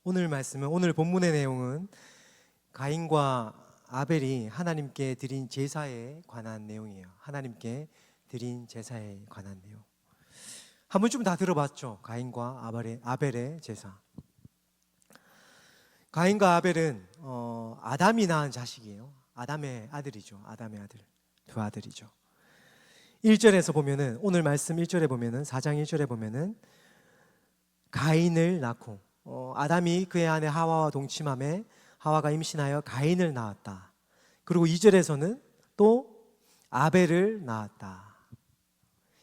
오늘 말씀은, 오늘 본문의 내용은 가인과 아벨이 하나님께 드린 제사에 관한 내용이에요. 하나님께 드린 제사에 관한 내용. 한 번쯤 다 들어봤죠? 가인과 아벨의 제사. 가인과 아벨은 아담이 낳은 자식이에요. 아담의 아들이죠. 아담의 아들. 두 아들이죠. 1절에서 보면은, 오늘 말씀 1절에 보면은, 4장 1절에 보면은 가인을 낳고, 아담이 그의 아내 하와와 동침함에 하와가 임신하여 가인을 낳았다. 그리고 2절에서는 또 아벨을 낳았다.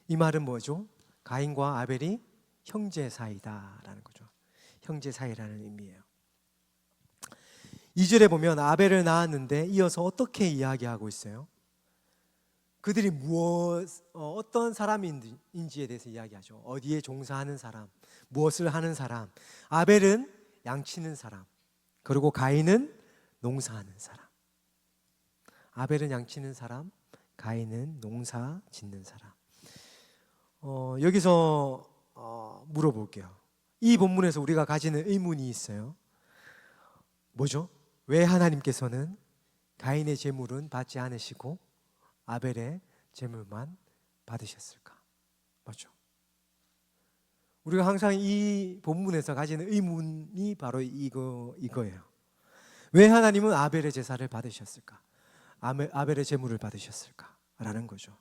이 말은 뭐죠? 가인과 아벨이 형제 사이다라는 거죠. 형제 사이라는 의미예요. 2절에 보면 아벨을 낳았는데 이어서 어떻게 이야기하고 있어요? 그들이 어떤 사람인지에 대해서 이야기하죠. 어디에 종사하는 사람, 무엇을 하는 사람. 아벨은 양치는 사람, 그리고 가인은 농사하는 사람. 아벨은 양치는 사람, 가인은 농사 짓는 사람. 여기서 물어볼게요. 이 본문에서 우리가 가지는 의문이 있어요. 뭐죠? 왜 하나님께서는 가인의 제물은 받지 않으시고 아벨의 제물만 받으셨을까? 맞죠? 우리가 항상 이 본문에서 가지는 의문이 바로 이거예요. 왜 하나님은 아벨의 제사를 받으셨을까? 아벨의 제물을 받으셨을까? 라는 거죠.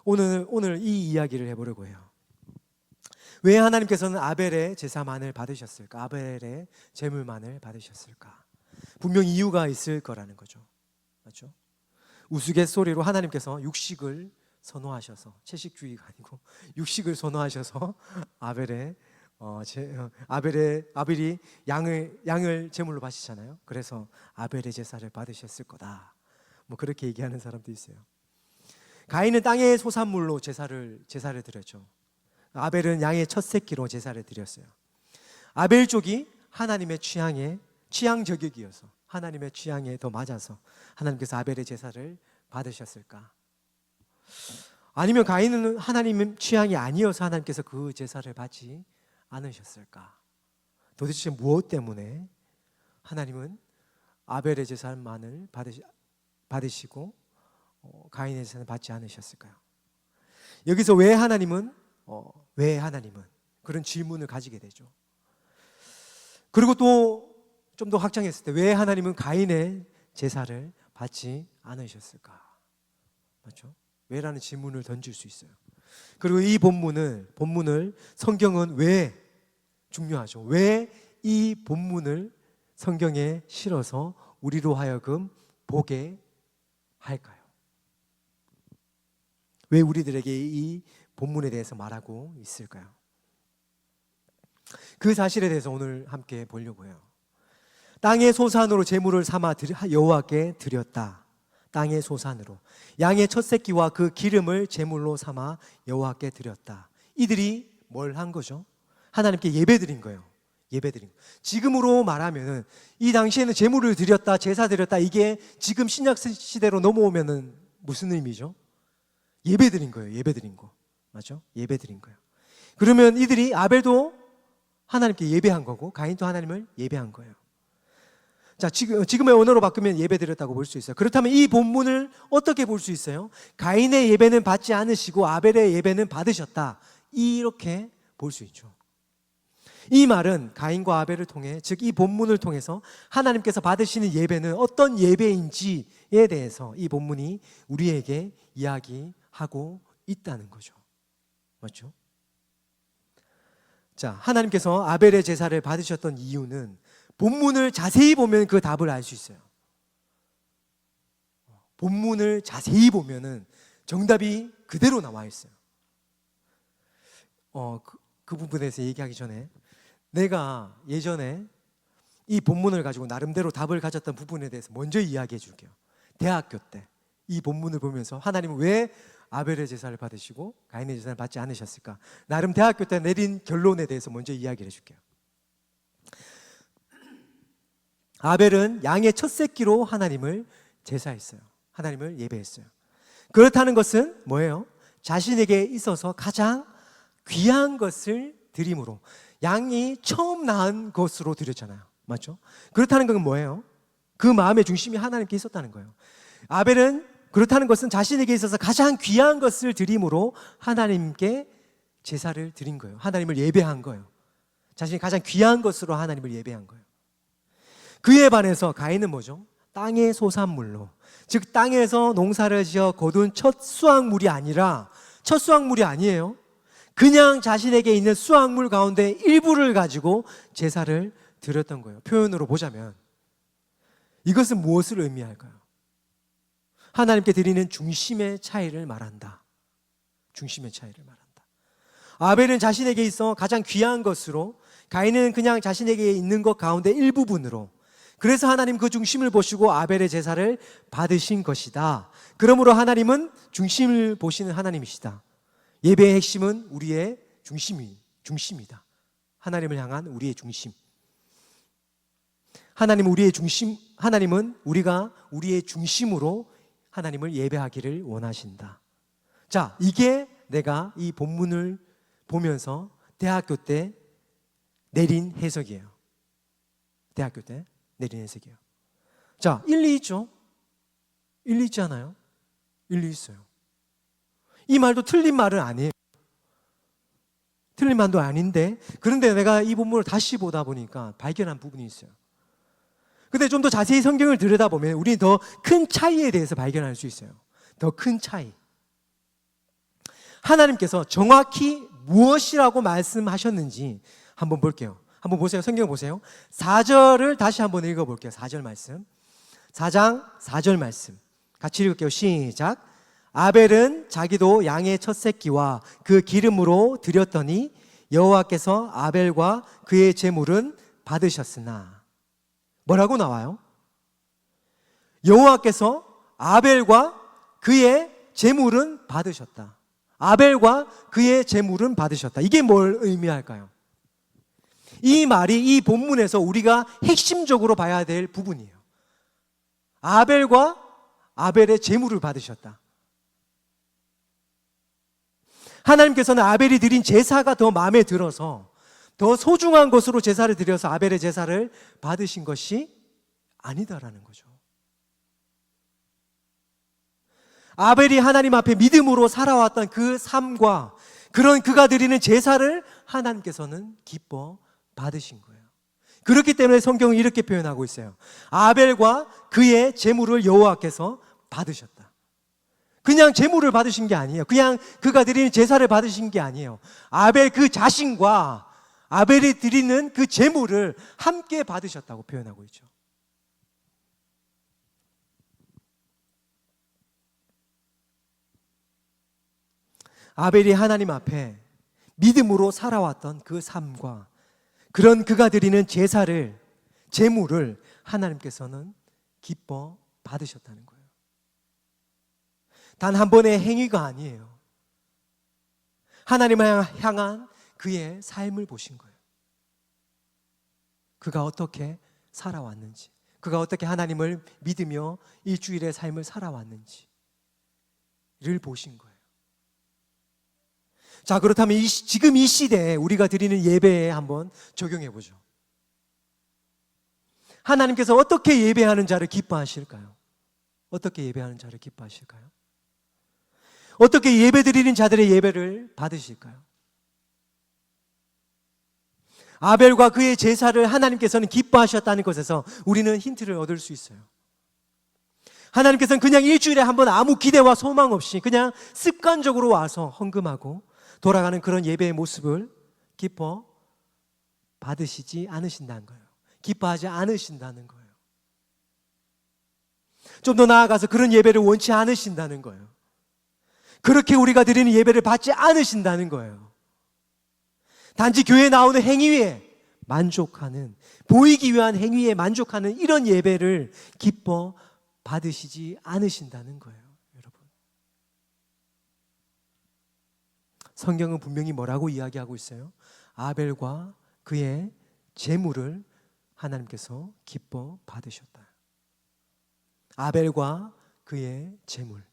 오늘 이 이야기를 해보려고 해요. 왜 하나님께서는 아벨의 제사만을 받으셨을까? 아벨의 제물만을 받으셨을까? 분명 이유가 있을 거라는 거죠. 맞죠? 우스갯소리로 하나님께서 육식을 선호하셔서, 채식주의가 아니고 육식을 선호하셔서 아벨이 양을 제물로 바치잖아요. 그래서 아벨의 제사를 받으셨을 거다. 뭐 그렇게 얘기하는 사람도 있어요. 가인은 땅의 소산물로 제사를 드렸죠. 아벨은 양의 첫 새끼로 제사를 드렸어요. 아벨 쪽이 하나님의 취향 저격이어서, 하나님의 취향에 더 맞아서 하나님께서 아벨의 제사를 받으셨을까? 아니면 가인은 하나님의 취향이 아니어서 하나님께서 그 제사를 받지 않으셨을까? 도대체 무엇 때문에 하나님은 아벨의 제사만을 받으시고 가인의 제사는 받지 않으셨을까요? 여기서 왜 하나님은 그런 질문을 가지게 되죠. 그리고 또 좀 더 확장했을 때 왜 하나님은 가인의 제사를 받지 않으셨을까? 맞죠? 왜라는 질문을 던질 수 있어요. 그리고 이 본문을 성경은 왜 중요하죠? 왜 이 본문을 성경에 실어서 우리로 하여금 보게 할까요? 왜 우리들에게 이 본문에 대해서 말하고 있을까요? 그 사실에 대해서 오늘 함께 보려고 해요. 땅의 소산으로 제물을 삼아 여호와께 드렸다. 땅의 소산으로 양의 첫 새끼와 그 기름을 제물로 삼아 여호와께 드렸다. 이들이 뭘 한 거죠? 하나님께 예배드린 거예요. 지금으로 말하면은, 이 당시에는 제물을 드렸다, 제사 드렸다, 이게 지금 신약 시대로 넘어오면은 무슨 의미죠? 예배드린 거예요. 예배드린 거. 맞죠? 예배드린 거예요. 그러면 이들이, 아벨도 하나님께 예배한 거고 가인도 하나님을 예배한 거예요. 자, 지금의 언어로 바꾸면 예배드렸다고 볼 수 있어요. 그렇다면 이 본문을 어떻게 볼 수 있어요? 가인의 예배는 받지 않으시고 아벨의 예배는 받으셨다, 이렇게 볼 수 있죠. 이 말은 가인과 아벨을 통해, 즉 이 본문을 통해서 하나님께서 받으시는 예배는 어떤 예배인지에 대해서 이 본문이 우리에게 이야기하고 있다는 거죠. 맞죠? 자, 하나님께서 아벨의 제사를 받으셨던 이유는 본문을 자세히 보면 그 답을 알 수 있어요. 본문을 자세히 보면은 정답이 그대로 나와 있어요. 그 부분에 대해서 얘기하기 전에, 내가 예전에 이 본문을 가지고 나름대로 답을 가졌던 부분에 대해서 먼저 이야기해 줄게요. 대학교 때 이 본문을 보면서 하나님은 왜 아벨의 제사를 받으시고 가인의 제사를 받지 않으셨을까? 나름 대학교 때 내린 결론에 대해서 먼저 이야기를 해줄게요. 아벨은 양의 첫 새끼로 하나님을 제사했어요. 하나님을 예배했어요. 그렇다는 것은 뭐예요? 자신에게 있어서 가장 귀한 것을 드림으로, 양이 처음 낳은 것으로 드렸잖아요. 맞죠? 그렇다는 건 뭐예요? 그 마음의 중심이 하나님께 있었다는 거예요. 아벨은 그렇다는 것은 자신에게 있어서 가장 귀한 것을 드림으로 하나님께 제사를 드린 거예요. 하나님을 예배한 거예요. 자신이 가장 귀한 것으로 하나님을 예배한 거예요. 그에 반해서 가인은 뭐죠? 땅의 소산물로, 즉 땅에서 농사를 지어 거둔 첫 수확물이 아니라, 첫 수확물이 아니에요. 그냥 자신에게 있는 수확물 가운데 일부를 가지고 제사를 드렸던 거예요. 표현으로 보자면 이것은 무엇을 의미할까요? 하나님께 드리는 중심의 차이를 말한다. 중심의 차이를 말한다. 아벨은 자신에게 있어 가장 귀한 것으로, 가인은 그냥 자신에게 있는 것 가운데 일부분으로, 그래서 하나님 그 중심을 보시고 아벨의 제사를 받으신 것이다. 그러므로 하나님은 중심을 보시는 하나님이시다. 예배의 핵심은 우리의 중심이다. 하나님을 향한 우리의 중심. 하나님은 우리가 우리의 중심으로 하나님을 예배하기를 원하신다. 자, 이게 내가 이 본문을 보면서 대학교 때 내린 해석이에요. 대학교 때 내린 해석이에요. 자, 일리 있죠? 일리 있지 않아요? 일리 있어요. 이 말도 틀린 말은 아니에요. 틀린 말도 아닌데, 그런데 내가 이 본문을 다시 보다 보니까 발견한 부분이 있어요. 근데 좀 더 자세히 성경을 들여다보면 우리는 더 큰 차이에 대해서 발견할 수 있어요. 더 큰 차이. 하나님께서 정확히 무엇이라고 말씀하셨는지 한번 볼게요. 한번 보세요. 성경 보세요. 4절을 다시 한번 읽어볼게요. 4절 말씀. 4장 4절 말씀. 같이 읽을게요. 시작. 아벨은 자기도 양의 첫 새끼와 그 기름으로 드렸더니 여호와께서 아벨과 그의 제물은 받으셨으나. 뭐라고 나와요? 여호와께서 아벨과 그의 제물은 받으셨다. 아벨과 그의 제물은 받으셨다. 이게 뭘 의미할까요? 이 말이 이 본문에서 우리가 핵심적으로 봐야 될 부분이에요. 아벨과 아벨의 제물을 받으셨다. 하나님께서는 아벨이 드린 제사가 더 마음에 들어서 더 소중한 것으로 제사를 드려서 아벨의 제사를 받으신 것이 아니다라는 거죠. 아벨이 하나님 앞에 믿음으로 살아왔던 그 삶과 그런 그가 드리는 제사를 하나님께서는 기뻐 받으신 거예요. 그렇기 때문에 성경은 이렇게 표현하고 있어요. 아벨과 그의 제물을 여호와께서 받으셨다. 그냥 제물을 받으신 게 아니에요. 그냥 그가 드리는 제사를 받으신 게 아니에요. 아벨 그 자신과 아벨이 드리는 그 제물을 함께 받으셨다고 표현하고 있죠. 아벨이 하나님 앞에 믿음으로 살아왔던 그 삶과 그런 그가 드리는 제사를, 제물을 하나님께서는 기뻐 받으셨다는 거예요. 단 한 번의 행위가 아니에요. 하나님을 향한 그의 삶을 보신 거예요. 그가 어떻게 살아왔는지, 그가 어떻게 하나님을 믿으며 일주일의 삶을 살아왔는지를 보신 거예요. 자, 그렇다면 지금 이 시대에 우리가 드리는 예배에 한번 적용해 보죠. 하나님께서 어떻게 예배하는 자를 기뻐하실까요? 어떻게 예배하는 자를 기뻐하실까요? 어떻게 예배 드리는 자들의 예배를 받으실까요? 아벨과 그의 제사를 하나님께서는 기뻐하셨다는 것에서 우리는 힌트를 얻을 수 있어요. 하나님께서는 그냥 일주일에 한 번 아무 기대와 소망 없이 그냥 습관적으로 와서 헌금하고 돌아가는 그런 예배의 모습을 기뻐 받으시지 않으신다는 거예요. 기뻐하지 않으신다는 거예요. 좀 더 나아가서 그런 예배를 원치 않으신다는 거예요. 그렇게 우리가 드리는 예배를 받지 않으신다는 거예요. 단지 교회에 나오는 행위에 만족하는, 보이기 위한 행위에 만족하는 이런 예배를 기뻐 받으시지 않으신다는 거예요, 여러분. 성경은 분명히 뭐라고 이야기하고 있어요? 아벨과 그의 제물을 하나님께서 기뻐 받으셨다. 아벨과 그의 제물.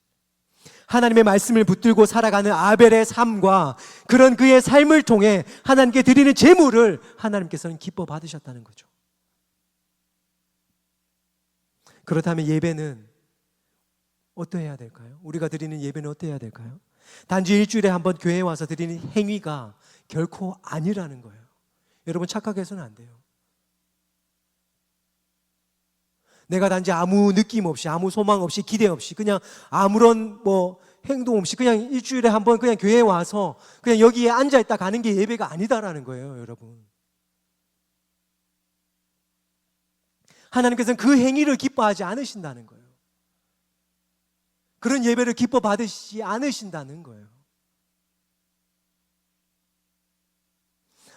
하나님의 말씀을 붙들고 살아가는 아벨의 삶과 그런 그의 삶을 통해 하나님께 드리는 제물을 하나님께서는 기뻐 받으셨다는 거죠. 그렇다면 예배는 어떠해야 될까요? 우리가 드리는 예배는 어떠해야 될까요? 단지 일주일에 한 번 교회에 와서 드리는 행위가 결코 아니라는 거예요. 여러분 착각해서는 안 돼요. 내가 단지 아무 느낌 없이, 아무 소망 없이, 기대 없이, 그냥 아무런 행동 없이 그냥 일주일에 한 번 그냥 교회에 와서 그냥 여기에 앉아있다 가는 게 예배가 아니다라는 거예요, 여러분. 하나님께서는 그 행위를 기뻐하지 않으신다는 거예요. 그런 예배를 기뻐 받으시지 않으신다는 거예요.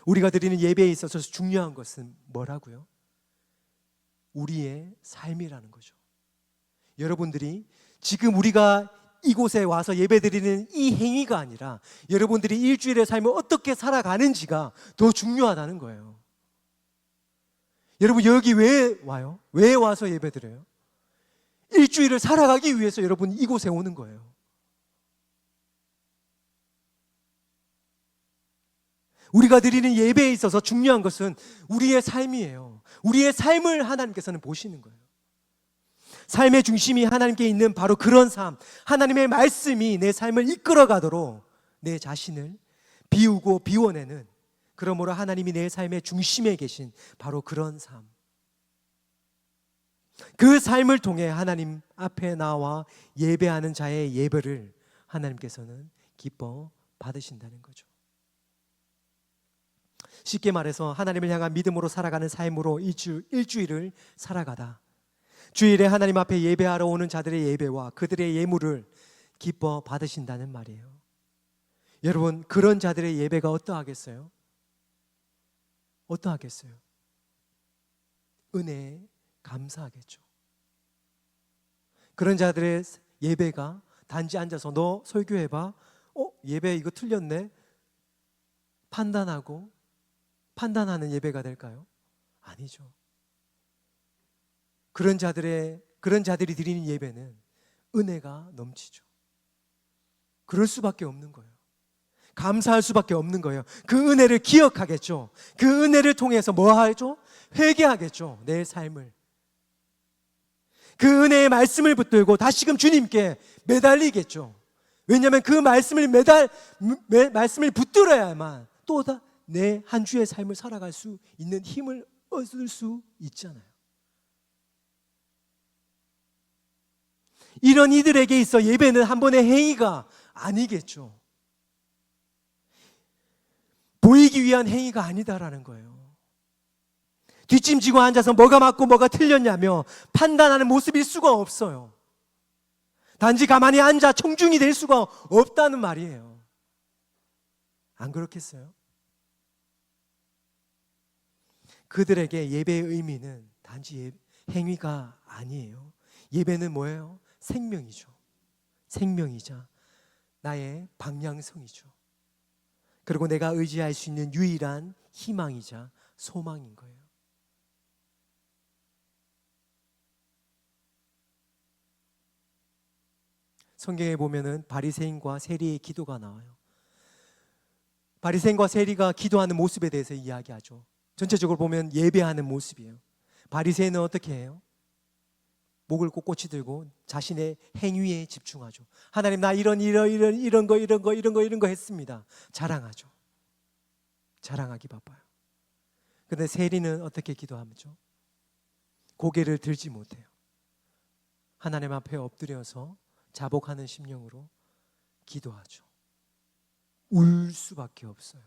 우리가 드리는 예배에 있어서 중요한 것은 뭐라고요? 우리의 삶이라는 거죠. 여러분들이 지금 우리가 이곳에 와서 예배드리는 이 행위가 아니라 여러분들이 일주일의 삶을 어떻게 살아가는지가 더 중요하다는 거예요. 여러분 여기 왜 와요? 왜 와서 예배드려요? 일주일을 살아가기 위해서 여러분 이곳에 오는 거예요. 우리가 드리는 예배에 있어서 중요한 것은 우리의 삶이에요. 우리의 삶을 하나님께서는 보시는 거예요. 삶의 중심이 하나님께 있는 바로 그런 삶, 하나님의 말씀이 내 삶을 이끌어가도록 내 자신을 비우고 비워내는, 그러므로 하나님이 내 삶의 중심에 계신 바로 그런 삶, 그 삶을 통해 하나님 앞에 나와 예배하는 자의 예배를 하나님께서는 기뻐 받으신다는 거죠. 쉽게 말해서 하나님을 향한 믿음으로 살아가는 삶으로 일주일을 살아가다 주일에 하나님 앞에 예배하러 오는 자들의 예배와 그들의 예물을 기뻐 받으신다는 말이에요. 여러분 그런 자들의 예배가 어떠하겠어요? 어떠하겠어요? 은혜에 감사하겠죠. 그런 자들의 예배가 단지 앉아서 너 설교해봐, 예배 이거 틀렸네, 판단하는 예배가 될까요? 아니죠. 그런 자들이 드리는 예배는 은혜가 넘치죠. 그럴 수밖에 없는 거예요. 감사할 수밖에 없는 거예요. 그 은혜를 기억하겠죠. 그 은혜를 통해서 뭐 하죠? 회개하겠죠. 내 삶을. 그 은혜의 말씀을 붙들고 다시금 주님께 매달리겠죠. 왜냐하면 그 말씀을 말씀을 붙들어야만 또 내 한 주의 삶을 살아갈 수 있는 힘을 얻을 수 있잖아요. 이런 이들에게 있어 예배는 한 번의 행위가 아니겠죠. 보이기 위한 행위가 아니다라는 거예요. 뒷짐지고 앉아서 뭐가 맞고 뭐가 틀렸냐며 판단하는 모습일 수가 없어요. 단지 가만히 앉아 청중이 될 수가 없다는 말이에요. 안 그렇겠어요? 그들에게 예배의 의미는 단지 행위가 아니에요. 예배는 뭐예요? 생명이죠. 생명이자 나의 방향성이죠. 그리고 내가 의지할 수 있는 유일한 희망이자 소망인 거예요. 성경에 보면은 바리새인과 세리의 기도가 나와요. 바리새인과 세리가 기도하는 모습에 대해서 이야기하죠. 전체적으로 보면 예배하는 모습이에요. 바리새인은 어떻게 해요? 목을 꼿꼿이 들고 자신의 행위에 집중하죠. 하나님 나 이런 거 했습니다. 자랑하죠. 자랑하기 바빠요. 그런데 세리는 어떻게 기도하죠? 고개를 들지 못해요. 하나님 앞에 엎드려서 자복하는 심령으로 기도하죠. 울 수밖에 없어요.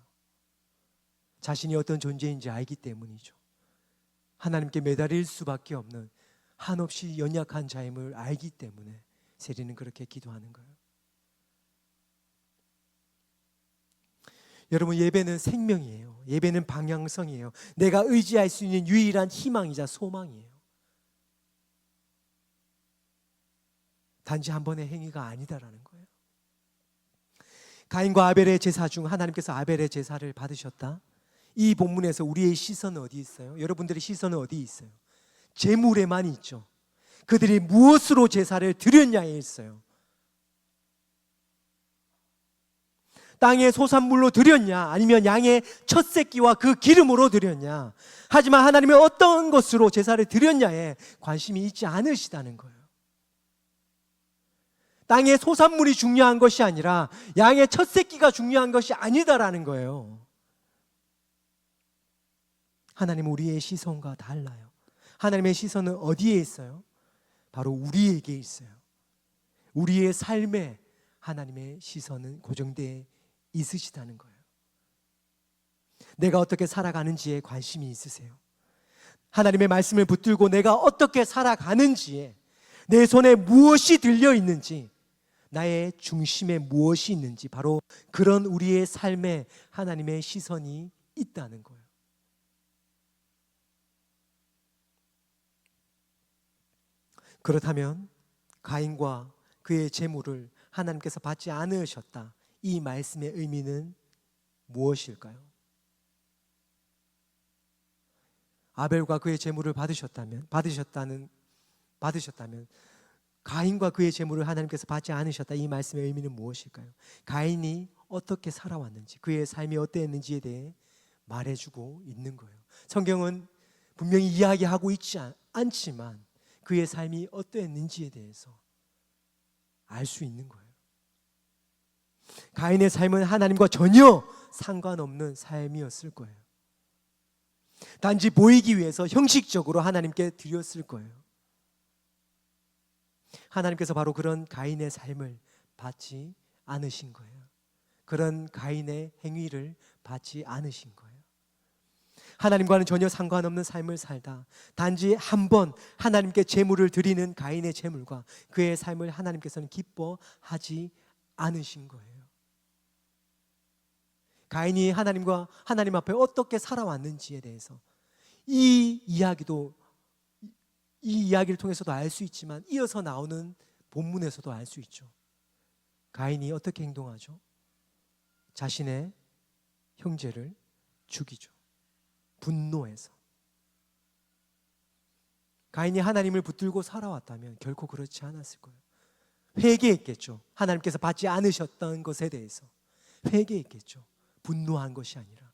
자신이 어떤 존재인지 알기 때문이죠. 하나님께 매달릴 수밖에 없는 한없이 연약한 자임을 알기 때문에 세리는 그렇게 기도하는 거예요. 여러분 예배는 생명이에요. 예배는 방향성이에요. 내가 의지할 수 있는 유일한 희망이자 소망이에요. 단지 한 번의 행위가 아니다라는 거예요. 가인과 아벨의 제사 중 하나님께서 아벨의 제사를 받으셨다. 이 본문에서 우리의 시선은 어디 있어요? 여러분들의 시선은 어디 있어요? 제물에만 있죠. 그들이 무엇으로 제사를 드렸냐에 있어요. 땅의 소산물로 드렸냐, 아니면 양의 첫 새끼와 그 기름으로 드렸냐. 하지만 하나님은 어떤 것으로 제사를 드렸냐에 관심이 있지 않으시다는 거예요. 땅의 소산물이 중요한 것이 아니라 양의 첫 새끼가 중요한 것이 아니다라는 거예요. 하나님은 우리의 시선과 달라요. 하나님의 시선은 어디에 있어요? 바로 우리에게 있어요. 우리의 삶에 하나님의 시선은 고정되어 있으시다는 거예요. 내가 어떻게 살아가는지에 관심이 있으세요? 하나님의 말씀을 붙들고 내가 어떻게 살아가는지에, 내 손에 무엇이 들려 있는지, 나의 중심에 무엇이 있는지, 바로 그런 우리의 삶에 하나님의 시선이 있다는 거예요. 그렇다면 가인과 그의 재물을 하나님께서 받지 않으셨다, 이 말씀의 의미는 무엇일까요? 아벨과 그의 재물을 받으셨다면 가인과 그의 재물을 하나님께서 받지 않으셨다, 이 말씀의 의미는 무엇일까요? 가인이 어떻게 살아왔는지, 그의 삶이 어땠는지에 대해 말해주고 있는 거예요. 성경은 분명히 이야기하고 있지 않지만 그의 삶이 어땠는지에 대해서 알 수 있는 거예요. 가인의 삶은 하나님과 전혀 상관없는 삶이었을 거예요. 단지 보이기 위해서 형식적으로 하나님께 드렸을 거예요. 하나님께서 바로 그런 가인의 삶을 받지 않으신 거예요. 그런 가인의 행위를 받지 않으신 거예요. 하나님과는 전혀 상관없는 삶을 살다 단지 한 번 하나님께 제물을 드리는 가인의 제물과 그의 삶을 하나님께서는 기뻐하지 않으신 거예요. 가인이 하나님 앞에 어떻게 살아왔는지에 대해서 이 이야기를 통해서도 알 수 있지만 이어서 나오는 본문에서도 알 수 있죠. 가인이 어떻게 행동하죠? 자신의 형제를 죽이죠. 분노해서. 가인이 하나님을 붙들고 살아왔다면 결코 그렇지 않았을 거예요. 회개했겠죠. 하나님께서 받지 않으셨던 것에 대해서 회개했겠죠. 분노한 것이 아니라.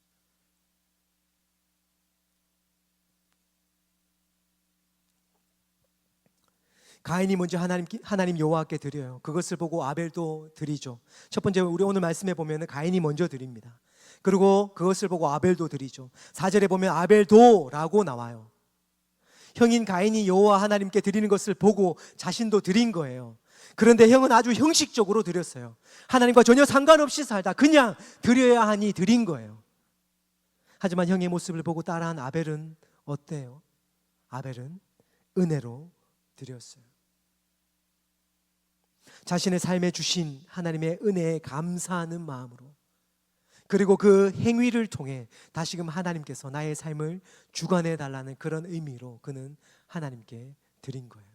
가인이 먼저 하나님 여호와께 드려요. 그것을 보고 아벨도 드리죠. 첫 번째 우리 오늘 말씀에 보면 가인이 먼저 드립니다. 그리고 그것을 보고 아벨도 드리죠. 4절에 보면 아벨도라고 나와요. 형인 가인이 여호와 하나님께 드리는 것을 보고 자신도 드린 거예요. 그런데 형은 아주 형식적으로 드렸어요. 하나님과 전혀 상관없이 살다 그냥 드려야 하니 드린 거예요. 하지만 형의 모습을 보고 따라한 아벨은 어때요? 아벨은 은혜로 드렸어요. 자신의 삶에 주신 하나님의 은혜에 감사하는 마음으로, 그리고 그 행위를 통해 다시금 하나님께서 나의 삶을 주관해 달라는 그런 의미로 그는 하나님께 드린 거예요.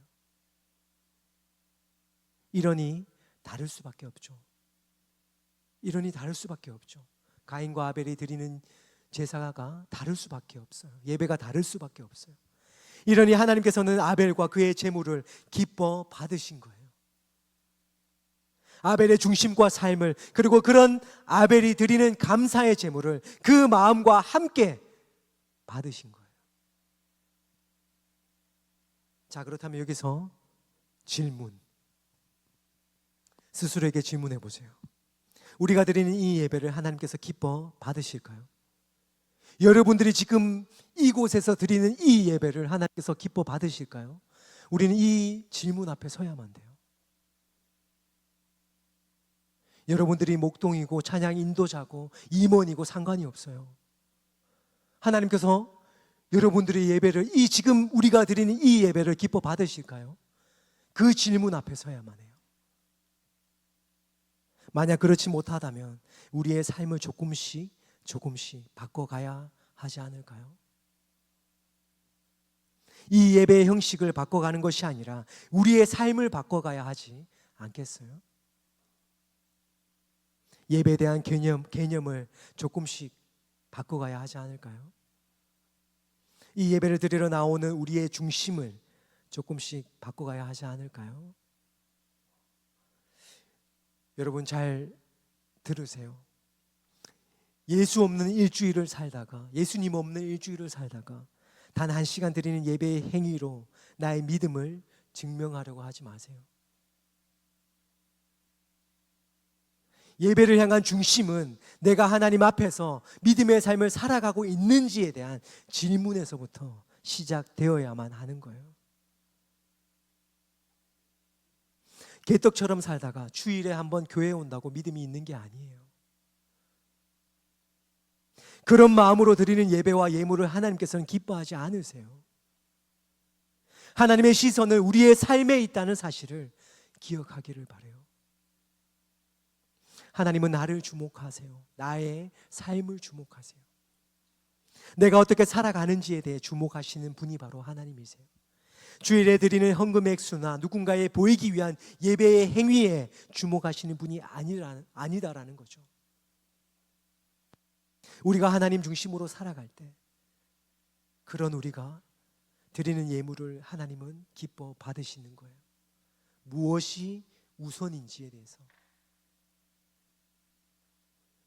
이러니 다를 수밖에 없죠. 가인과 아벨이 드리는 제사가 다를 수밖에 없어요. 예배가 다를 수밖에 없어요. 이러니 하나님께서는 아벨과 그의 제물을 기뻐 받으신 거예요. 아벨의 중심과 삶을, 그리고 그런 아벨이 드리는 감사의 제물을 그 마음과 함께 받으신 거예요. 자, 그렇다면 여기서 스스로에게 질문해 보세요. 우리가 드리는 이 예배를 하나님께서 기뻐 받으실까요? 여러분들이 지금 이곳에서 드리는 이 예배를 하나님께서 기뻐 받으실까요? 우리는 이 질문 앞에 서야만 돼요. 여러분들이 목동이고 찬양 인도자고 임원이고 상관이 없어요. 하나님께서 여러분들의 예배를, 지금 우리가 드리는 이 예배를 기뻐 받으실까요? 그 질문 앞에 서야만 해요. 만약 그렇지 못하다면 우리의 삶을 조금씩 바꿔가야 하지 않을까요? 이 예배의 형식을 바꿔가는 것이 아니라 우리의 삶을 바꿔가야 하지 않겠어요? 예배에 대한 개념을 조금씩 바꿔가야 하지 않을까요? 이 예배를 드리러 나오는 우리의 중심을 조금씩 바꿔가야 하지 않을까요? 여러분 잘 들으세요. 예수 없는 일주일을 살다가, 예수님 없는 일주일을 살다가 단 한 시간 드리는 예배의 행위로 나의 믿음을 증명하려고 하지 마세요. 예배를 향한 중심은 내가 하나님 앞에서 믿음의 삶을 살아가고 있는지에 대한 질문에서부터 시작되어야만 하는 거예요. 개떡처럼 살다가 주일에 한번 교회에 온다고 믿음이 있는 게 아니에요. 그런 마음으로 드리는 예배와 예물을 하나님께서는 기뻐하지 않으세요. 하나님의 시선을 우리의 삶에 있다는 사실을 기억하기를 바라요. 하나님은 나를 주목하세요. 나의 삶을 주목하세요. 내가 어떻게 살아가는지에 대해 주목하시는 분이 바로 하나님이세요. 주일에 드리는 헌금 액수나 누군가에 보이기 위한 예배의 행위에 주목하시는 분이 아니다라는 거죠. 우리가 하나님 중심으로 살아갈 때 그런 우리가 드리는 예물을 하나님은 기뻐 받으시는 거예요. 무엇이 우선인지에 대해서,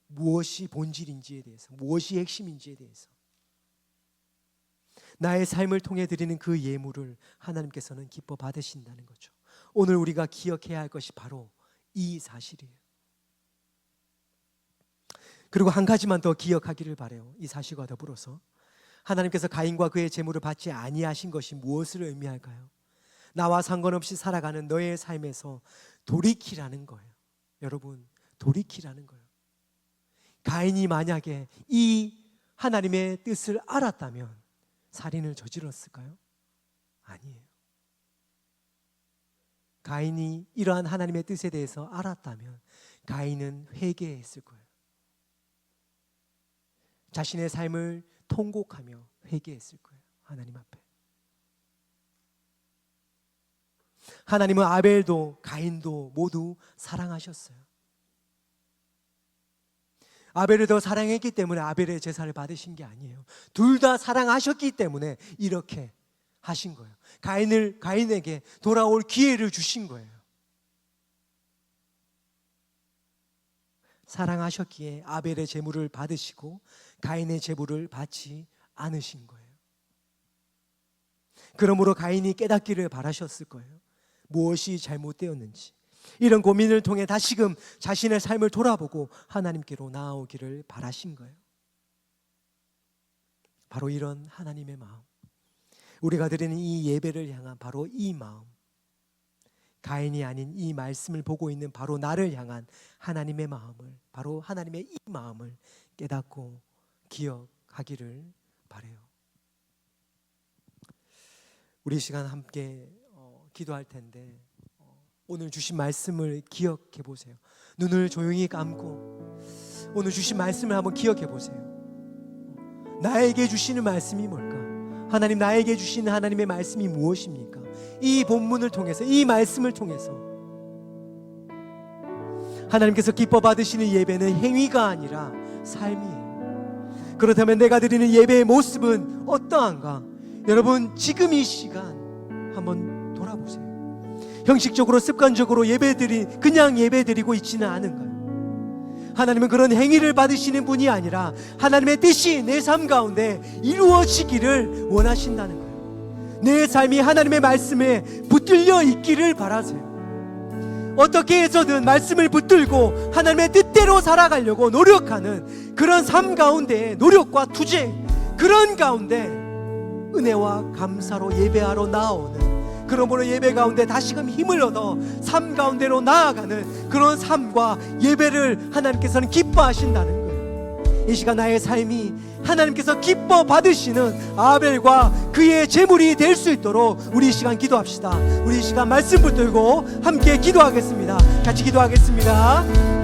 무엇이 본질인지에 대해서, 무엇이 핵심인지에 대해서 나의 삶을 통해 드리는 그 예물을 하나님께서는 기뻐 받으신다는 거죠. 오늘 우리가 기억해야 할 것이 바로 이 사실이에요. 그리고 한 가지만 더 기억하기를 바라요. 이 사실과 더불어서 하나님께서 가인과 그의 재물을 받지 아니하신 것이 무엇을 의미할까요? 나와 상관없이 살아가는 너의 삶에서 돌이키라는 거예요. 여러분, 돌이키라는 거예요. 가인이 만약에 이 하나님의 뜻을 알았다면 살인을 저질렀을까요? 아니에요. 가인이 이러한 하나님의 뜻에 대해서 알았다면 가인은 회개했을 거예요. 자신의 삶을 통곡하며 회개했을 거예요. 하나님 앞에. 하나님은 아벨도 가인도 모두 사랑하셨어요. 아벨을 더 사랑했기 때문에 아벨의 제사를 받으신 게 아니에요. 둘 다 사랑하셨기 때문에 이렇게 하신 거예요. 가인에게 돌아올 기회를 주신 거예요. 사랑하셨기에 아벨의 제물을 받으시고 가인의 제물을 받지 않으신 거예요. 그러므로 가인이 깨닫기를 바라셨을 거예요. 무엇이 잘못되었는지. 이런 고민을 통해 다시금 자신의 삶을 돌아보고 하나님께로 나아오기를 바라신 거예요. 바로 이런 하나님의 마음, 우리가 드리는 이 예배를 향한 바로 이 마음, 가인이 아닌 이 말씀을 보고 있는 바로 나를 향한 하나님의 마음을, 바로 하나님의 이 마음을 깨닫고 기억하기를 바라요. 우리 시간 함께 기도할 텐데 오늘 주신 말씀을 기억해 보세요. 눈을 조용히 감고 오늘 주신 말씀을 한번 기억해 보세요. 나에게 주시는 말씀이 뭘까? 하나님, 나에게 주시는 하나님의 말씀이 무엇입니까? 이 본문을 통해서, 이 말씀을 통해서 하나님께서 기뻐 받으시는 예배는 행위가 아니라 삶이에요. 그렇다면 내가 드리는 예배의 모습은 어떠한가? 여러분, 지금 이 시간 한번 돌아보세요. 형식적으로 습관적으로 그냥 예배드리고 있지는 않은가요? 하나님은 그런 행위를 받으시는 분이 아니라 하나님의 뜻이 내 삶 가운데 이루어지기를 원하신다는 거예요. 내 삶이 하나님의 말씀에 붙들려 있기를 바라세요. 어떻게 해서든 말씀을 붙들고 하나님의 뜻대로 살아가려고 노력하는 그런 삶 가운데 노력과 투쟁, 그런 가운데 은혜와 감사로 예배하러 나오는, 그러므로 예배 가운데 다시금 힘을 얻어 삶 가운데로 나아가는 그런 삶과 예배를 하나님께서는 기뻐하신다는 거예요. 이 시간 나의 삶이 하나님께서 기뻐 받으시는 아벨과 그의 제물이 될 수 있도록 우리 이 시간 기도합시다. 우리 이 시간 말씀 붙들고 함께 기도하겠습니다. 같이 기도하겠습니다.